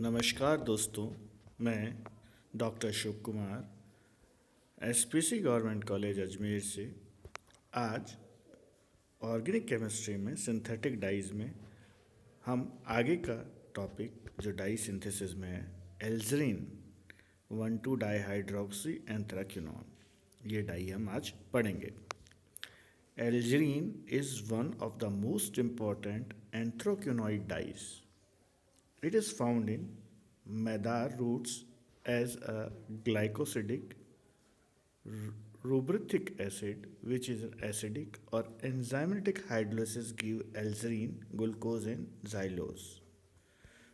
नमस्कार दोस्तों, मैं doctor Shiv Kumar SPC government college Ajmer से आज ऑर्गेनिक केमिस्ट्री में सिंथेटिक डाइज में हम आगे का टॉपिक जो डाई सिंथेसिस में है एल्जरीन 1,2 डाईहाइड्रोक्सी एंथ्राक्विनोन, ये डाई हम आज पढ़ेंगे। Alizarin is one of the most important anthraquinoid dyes. It is found in madar roots as a glycosidic rubric acid, which is acidic or enzymatic hydrolysis give alzerine, glucose and xylose.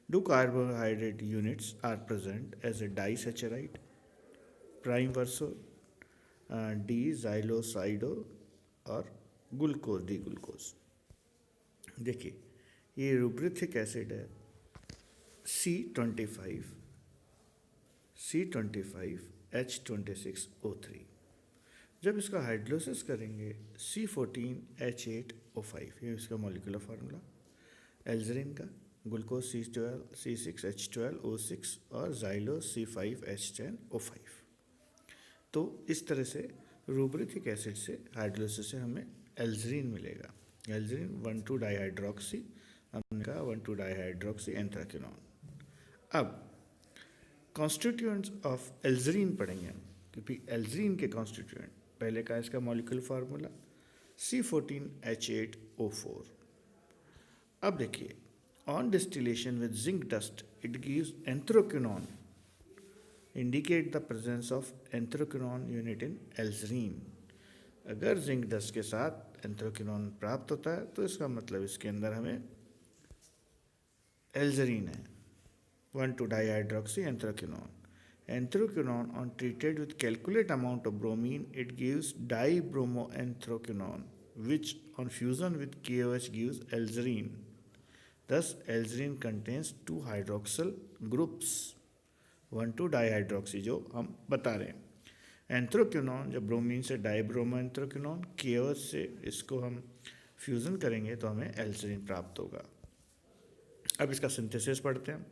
Two carbohydrate units are present as a disaccharide, prime verso, D-xylosido और glucose D glucose. देखिए ये रूब्रिथिक acid है C25H26O3। जब इसका hydrolysis करेंगे C14H8O5, ये इसका molecular formula एल्जरीन का, ग्लूकोज C6H12O6 और जाइलोस C5H10O5। तो इस तरह से रूब्रिथिक एसिड से हाइड्रोलिसिस से हमें एल्जरीन मिलेगा। एल्जरीन 1,2 डाईहाइड्रोक्सी, हमने कहा 1,2 डाईहाइड्रोक्सी एंथ्राक्विनोन। अब कॉन्स्टिट्यूएंट्स ऑफ एल्जरीन पढ़ेंगे हम, क्योंकि एल्जरीन के कॉन्स्टिट्यूएंट पहले का इसका मॉलिक्यूलर फार्मूला C14H8O4। अब देखिए on distillation with zinc dust it gives anthraquinone, indicate the presence of anthraquinone unit in alizarin. अगर जिंक डस्ट के साथ एंथ्रोक्विनोन प्राप्त होता है तो इसका मतलब इसके अंदर हमें एल्जरीन है। 1,2 dihydroxy एंथ्रोक्विनोन। Anthraquinone on treated with calculate amount of bromine, it gives dibromoanthraquinone, which on fusion with KOH gives alzerine. Thus, alzerine contains 2 hydroxyl groups, 1,2 dihydroxy जो हम बता रहे हैं। एंथ्रोक्विनोन जब ब्रोमीन से डाइब्रोमोएंथ्रोक्विनोन, KOH से इसको हम फ्यूज़न करेंगे तो हमें एल्जरीन प्राप्त होगा। अब इसका सिंथेसिस पढ़ते हैं।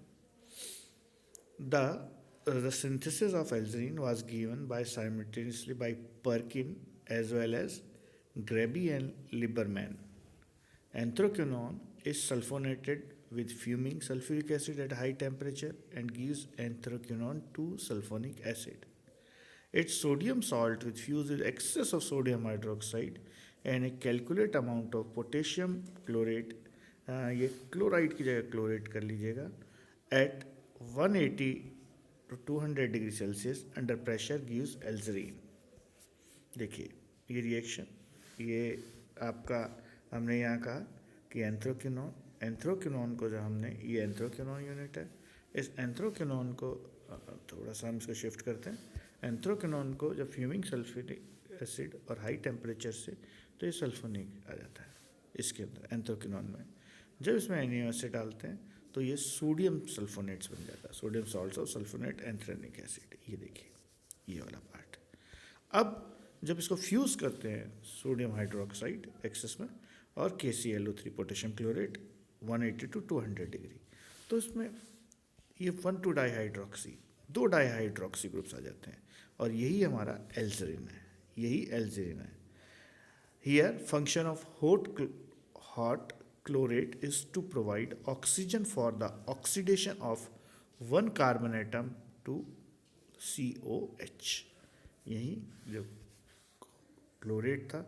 The synthesis of alzerine was given by simultaneously by Perkin as well as Graebe and Lieberman. Anthraquinone is sulfonated with fuming sulfuric acid at high temperature and gives anthraquinone 2-sulfonic acid. Its sodium salt with fused with excess of sodium hydroxide and a calculate amount of potassium chlorate, ये chloride की जगह chlorate कर लीजिएगा, at 180 to 200 degree Celsius under pressure gives alizarin. देखिए ये reaction, ये आपका हमने यहाँ कहा कि एंथ्रोक्विनोन को जो हमने, ये एंथ्रोक्विनोन यूनिट है, इस एंथ्रोक्विनोन को थोड़ा सा हम इसको शिफ्ट करते हैं। एंथ्रोक्विनोन को जब फ्यूमिंग सल्फ्यूरिक एसिड और हाई टेम्परेचर से, तो ये सल्फोनिक आ जाता है इसके अंदर एंथ्रोक्विनोन में। जब इसमें एमिनो एसिड डालते हैं तो ये सोडियम सल्फोनेट्स बन जाता है, सोडियम सॉल्ट और सल्फोनेट एंथ्रेनिक एसिड। ये देखिए ये वाला पार्ट। अब जब इसको फ्यूज़ करते हैं सोडियम हाइड्रोक्साइड एक्सेस में और KClO3 potassium chlorate 180 to 200 degree, तो इसमें ये 1,2 डाईहाइड्रोक्सी, 2 डाईहाइड्रोक्सी ग्रुप्स आ जाते हैं और यही हमारा एल्जरीन है, यही एल्जरीन है। Here function of hot chlorate is to provide oxygen for the oxidation of one carbon atom to COH। यही जो क्लोरेट था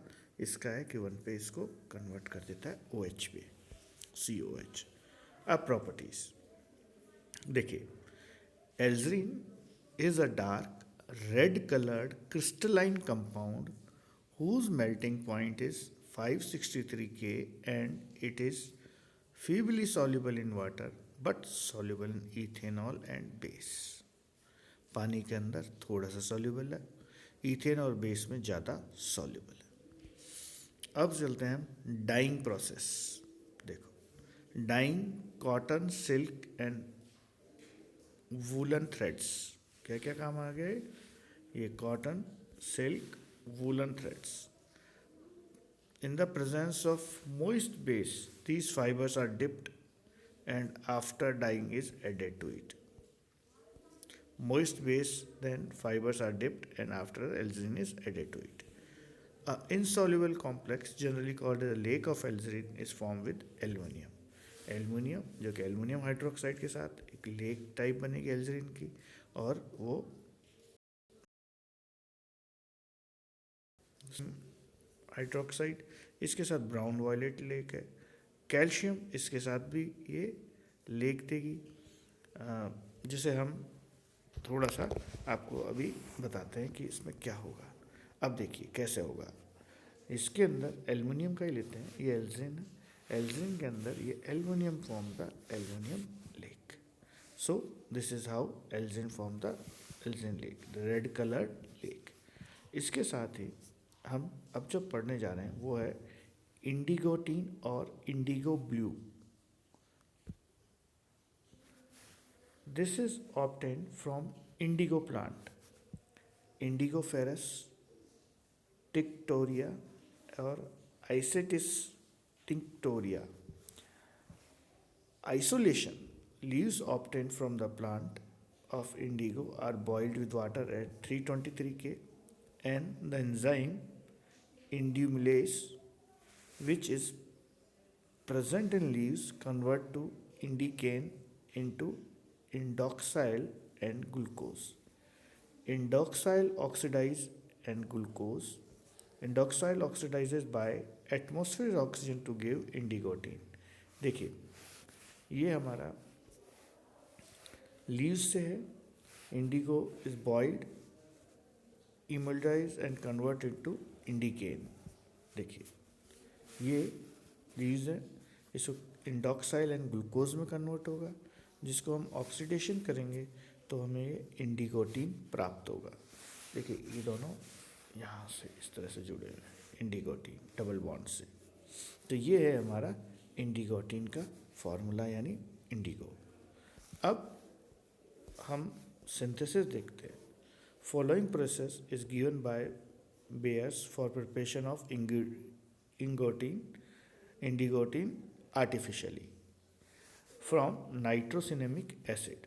इसका है कि 1 पे इसको कन्वर्ट कर देता है OH पे, COH। अब प्रॉपर्टीज देखिए, alizarin is a dark red coloured crystalline compound whose melting point is 563 K and it is feebly soluble in water but soluble in ethanol and base। पानी के अंदर थोड़ा सा soluble है, इथेन और बेस में ज़्यादा soluble है। अब चलते हैं हम डाइंग प्रोसेस। देखो dyeing cotton, silk and woollen threads, क्या क्या काम आ गए, ये cotton, silk, woolen threads. In the presence of moist base, these fibers are dipped and after dyeing is added to it. Moist base, then fibers are dipped and after alzine is added to it. A insoluble complex generally called a lake of alzine is formed with aluminium. Aluminium जो कि aluminium hydroxide के साथ एक lake type बनेगी एल्जरीन की, और वो hydroxide इसके साथ ब्राउन वायलेट लेक है। कैल्शियम इसके साथ भी ये लेक देगी, जिसे हम थोड़ा सा आपको अभी बताते हैं कि इसमें क्या होगा। अब देखिए कैसे होगा। इसके अंदर एल्युमिनियम का ही लेते हैं, ये एल्जीन है, एल्जीन के अंदर ये aluminium form the aluminium lake. So this is how alizarin form the alizarin lake, the red coloured lake. इसके साथ ही हम अब जो पढ़ने जा रहे हैं वो है इंडिगोटीन और indigo blue. This is obtain from indigo plant, Indigofera tinctoria और Isatis tinctoria. Isolation leaves obtained from the plant of indigo are boiled with water at 323 K, and the enzyme indumylase, which is present in leaves, convert to indicane into indoxyl and glucose. Indoxyl oxidize and glucose. Indoxyl oxidizes by atmospheric oxygen to give इंडिगोटीन। देखिए ये हमारा leaves से है, indigo is boiled, इमल्टाइज and converted to indican. देखिए ये leaves है, इसको इंडोक्साइल एंड ग्लूकोज में कन्वर्ट होगा, जिसको हम ऑक्सीडेशन करेंगे तो हमें ये इंडिगोटीन प्राप्त होगा। देखिए ये दोनों यहाँ से इस तरह से जुड़े हुए हैं, इंडिगोटीन डबल बॉन्ड से। तो ये है हमारा इंडिगोटीन का फॉर्मूला यानी इंडिगो। अब हम सिंथेसिस देखते हैं। Following process is given by Baeyer's for preparation of indigotin artificially from nitrocinnamic acid.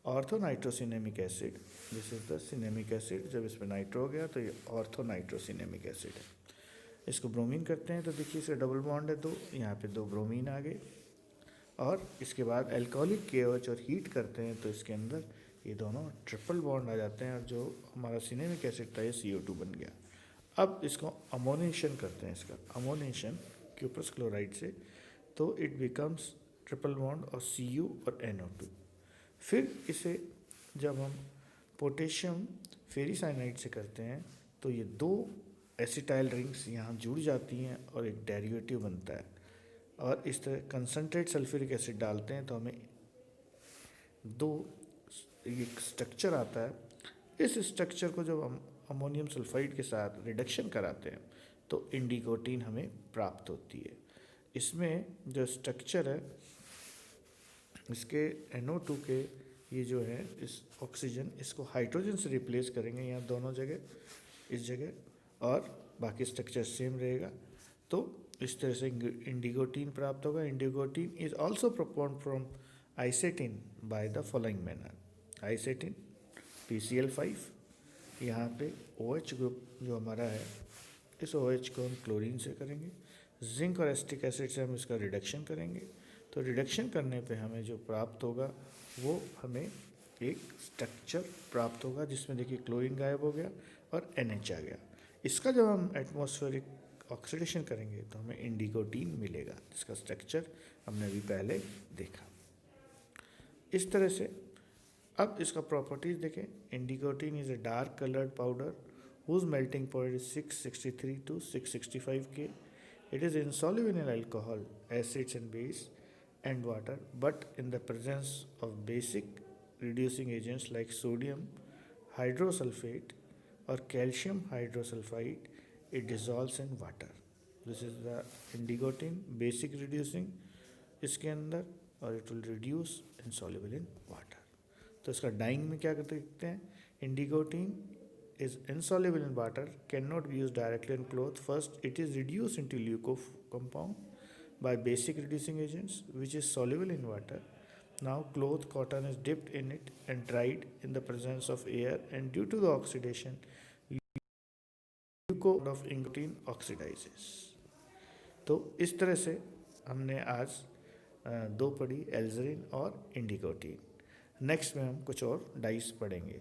Orthonitrocinnamic acid, this is the cinnamic acid, जब इसमें नाइट्रो हो गया तो ये ऑर्थोनाइट्रोसिनेमिक एसिड है। इसको ब्रोमीन करते हैं तो देखिए इसका डबल बॉन्ड है, दो यहाँ पे दो ब्रोमीन आ गए, और इसके बाद अल्कोहलिक KOH और हीट करते हैं तो इसके अंदर ये दोनों ट्रिपल बॉन्ड आ जाते हैं, और जो हमारा सिनेमिक एसिड था ये CO2 बन गया। अब इसको अमोनेशन करते हैं, इसका अमोनेशन क्यूप्रस क्लोराइड से, तो इट बिकम्स ट्रिपल बॉन्ड और Cu और NO2। फिर इसे जब हम पोटेशियम फेरिसाइनाइड से करते हैं तो ये दो एसिटाइल रिंग्स यहाँ जुड़ जाती हैं और एक डेरिवेटिव बनता है, और इस तरह कंसनट्रेट सल्फ्यूरिक एसिड डालते हैं तो हमें दो एक स्ट्रक्चर आता है। इस स्ट्रक्चर को जब हम अमोनियम सल्फाइड के साथ रिडक्शन कराते हैं तो इंडिगोटीन हमें प्राप्त होती है। इसमें जो स्ट्रक्चर है इसके NO2 के ये जो है इस ऑक्सीजन इसको हाइड्रोजन से रिप्लेस करेंगे यहाँ दोनों जगह, इस जगह, और बाकी स्ट्रक्चर सेम रहेगा। तो इस तरह से इंडिगोटीन प्राप्त होगा। Indigotin is also proponed from isatin by the following manner. Isatin PCl5, यहाँ पे OH ग्रुप जो हमारा है, इस OH को हम क्लोरीन से करेंगे, जिंक और एसिटिक एसिड से हम इसका रिडक्शन करेंगे, तो रिडक्शन करने पे हमें जो प्राप्त होगा वो हमें एक स्ट्रक्चर प्राप्त होगा, जिसमें देखिए क्लोरीन गायब हो गया और NH आ गया। इसका जब हम एटमॉस्फेरिक ऑक्सीडेशन करेंगे तो हमें इंडिगोटीन मिलेगा, जिसका स्ट्रक्चर हमने अभी पहले देखा। इस तरह से अब इसका प्रॉपर्टीज देखें। Indigotin is a dark coloured powder whose melting point is 663 to 665 K. It is insoluble in alcohol, acids and base and water, but in the presence of basic reducing agents like sodium hydrosulfate or calcium hydrosulfide, it dissolves in water. This is the indigotin, basic reducing इसके अंदर, और it will reduce insoluble in water. तो इसका dying में क्या करते देखते हैं। इंडिगोटीन is insoluble in water, cannot be used directly on cloth. First, it is reduced into leuco compound, by basic reducing agents which is soluble in water. Now cloth cotton is dipped in it and dried in the presence of air, and due to the oxidation glucose of indigotin oxidises. तो इस तरह से हमने आज दो पढ़ी, एल्जरीन और इंडिकोटीन। Next में हम कुछ और डाइस पढ़ेंगे।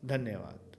धन्यवाद।